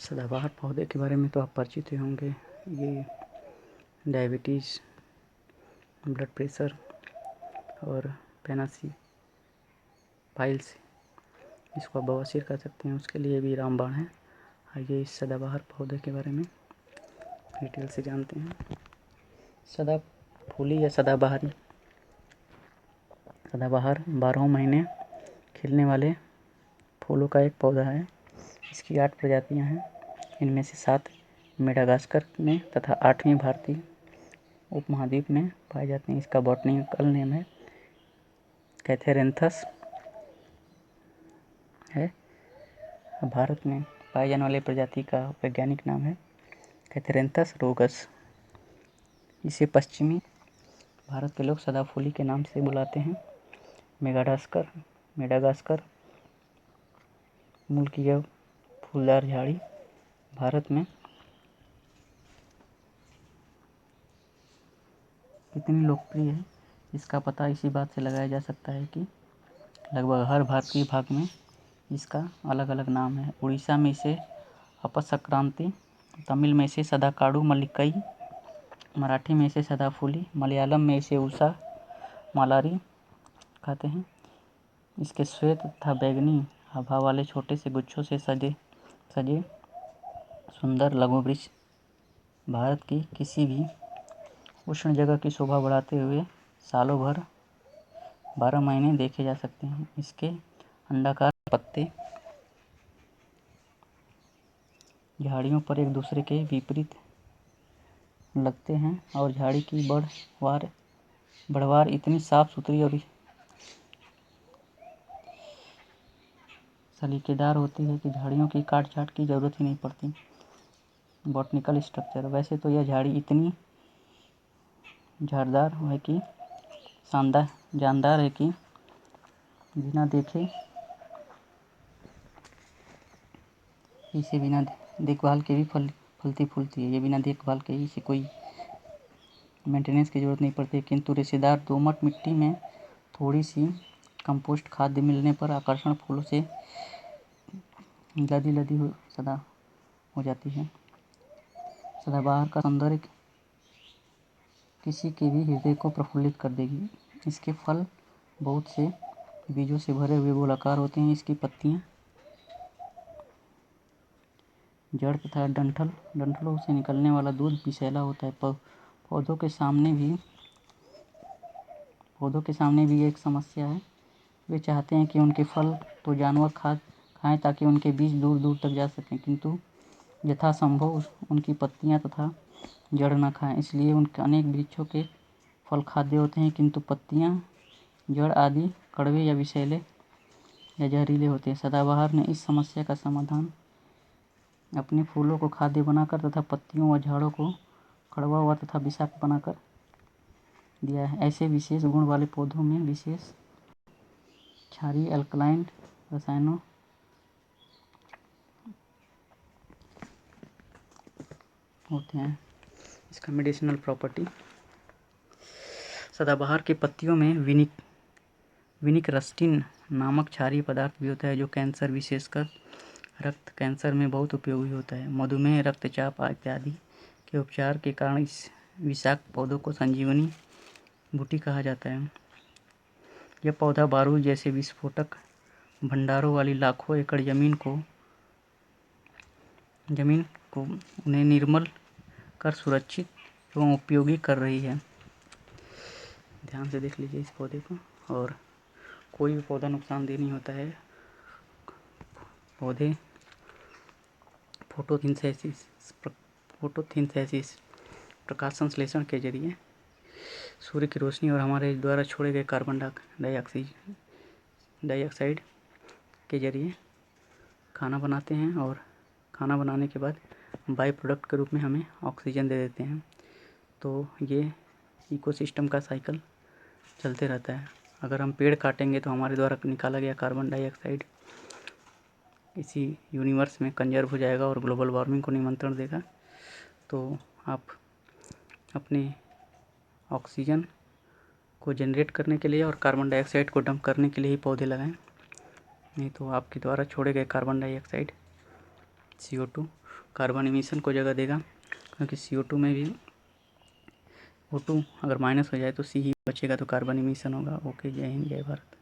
सदाबहार पौधे के बारे में तो आप परिचित ही होंगे। ये डायबिटीज़, ब्लड प्रेशर और पेनासी पाइल्स, इसको आप बवासीर कह सकते हैं, उसके लिए भी रामबाण है। आइए इस सदाबहार पौधे के बारे में डिटेल से जानते हैं। सदाफूली या सदाबहारी, सदाबहार 12 महीने खिलने वाले फूलों का एक पौधा है। इसकी 8 प्रजातियां हैं। इनमें से 7 मेडागास्कर में तथा 8वीं भारतीय उपमहाद्वीप में पाए जाते हैं। इसका बॉटनिकल नेम है कैथेरेंथस है। भारत में पाए जाने वाले प्रजाति का वैज्ञानिक नाम है कैथेरेंथस रोगस। इसे पश्चिमी भारत के लोग सदाफूली के नाम से बुलाते हैं। मेडागास्कर मूल की यह फूलदार झाड़ी भारत में कितनी लोकप्रिय है, इसका पता इसी बात से लगाया जा सकता है कि लगभग हर भारतीय भाग में इसका अलग अलग नाम है। उड़ीसा में इसे अपसंक्रांति, तमिल में इसे सदाकाडू मल्लिकई, मराठी में इसे सदाफूली, मलयालम में इसे उषा मालारी कहते हैं। इसके श्वेत तथा बैंगनी आभा वाले छोटे से गुच्छों से सजे सुंदर लघु वृक्ष भारत की किसी भी उष्ण जगह की शोभा बढ़ाते हुए सालों भर 12 महीने देखे जा सकते हैं। इसके अंडाकार पत्ते झाड़ियों पर एक दूसरे के विपरीत लगते हैं और झाड़ी की बढ़वार इतनी साफ सुथरी और सलीकेदार होती है कि झाड़ियों की काट छांट की जरूरत ही नहीं पड़ती। बॉटनिकल स्ट्रक्चर, वैसे तो यह झाड़ी इतनी झाड़दार है कि जानदार है कि बिना देखे इसे बिना देखभाल के भी फलती फूलती है। ये बिना देखभाल के इसे कोई मेंटेनेंस की जरूरत नहीं पड़ती। किंतु रेशेदार दोमट मिट्टी में थोड़ी सी कंपोस्ट खाद मिलने पर आकर्षण फूलों से लदी सदा हो जाती है। सदाबहार का सौंदर्य किसी के भी हृदय को प्रफुल्लित कर देगी। इसके फल बहुत से बीजों से भरे हुए गोलाकार होते हैं। इसकी पत्तियां, जड़ तथा डंठलों से निकलने वाला दूध विषैला होता है। पौधों के सामने भी एक समस्या है। वे चाहते हैं कि उनके फल तो जानवर खाएं ताकि उनके बीज दूर दूर तक जा सकें, किंतु यथासंभव उनकी पत्तियां तथा जड़ न खाएं। इसलिए उनके अनेक वृक्षों के फल खाद्य होते हैं, किंतु पत्तियां, जड़ आदि कड़वे या विषैले या जहरीले होते हैं। सदाबहार ने इस समस्या का समाधान अपने फूलों को खाद्य बनाकर तथा पत्तियों व झाड़ों को कड़वा हुआ तथा विषाक्त बनाकर दिया है। ऐसे विशेष गुण वाले पौधों में विशेष क्षारीय अल्कलाइन रसायनों होते हैं। इसका मेडिसिनल प्रॉपर्टी, सदाबहार की पत्तियों में विनिक्रस्टिन नामक क्षारीय पदार्थ भी होता है, जो कैंसर, विशेषकर रक्त कैंसर में बहुत उपयोगी होता है। मधुमेह, रक्तचाप इत्यादि के उपचार के कारण इस विषाक्त पौधों को संजीवनी बूटी कहा जाता है। यह पौधा बारूद जैसे विस्फोटक भंडारों वाली लाखों एकड़ जमीन को उन्हें निर्मल कर सुरक्षित एवं उपयोगी कर रही है। ध्यान से देख लीजिए इस पौधे को। और कोई भी पौधा नुकसानदेह नहीं होता है। पौधे फोटोसिंथेसिस प्रकाश संश्लेषण के जरिए सूर्य की रोशनी और हमारे द्वारा छोड़े गए कार्बन डाइऑक्साइड के जरिए खाना बनाते हैं, और खाना बनाने के बाद बाई प्रोडक्ट के रूप में हमें ऑक्सीजन दे देते हैं। तो ये इकोसिस्टम का साइकिल चलते रहता है। अगर हम पेड़ काटेंगे तो हमारे द्वारा निकाला गया कार्बन डाइऑक्साइड इसी यूनिवर्स में कंजर्व हो जाएगा और ग्लोबल वार्मिंग को निमंत्रण देगा। तो आप अपने ऑक्सीजन को जनरेट करने के लिए और कार्बन डाइऑक्साइड को डंप करने के लिए ही पौधे लगाएं, नहीं तो आपके द्वारा छोड़े गए carbon dioxide CO2 carbon emission को जगह देगा, क्योंकि CO2 में भी O2 अगर माइनस हो जाए तो C ही बचेगा, तो कार्बन इमिशन होगा। ओके, जय हिंद, जय भारत।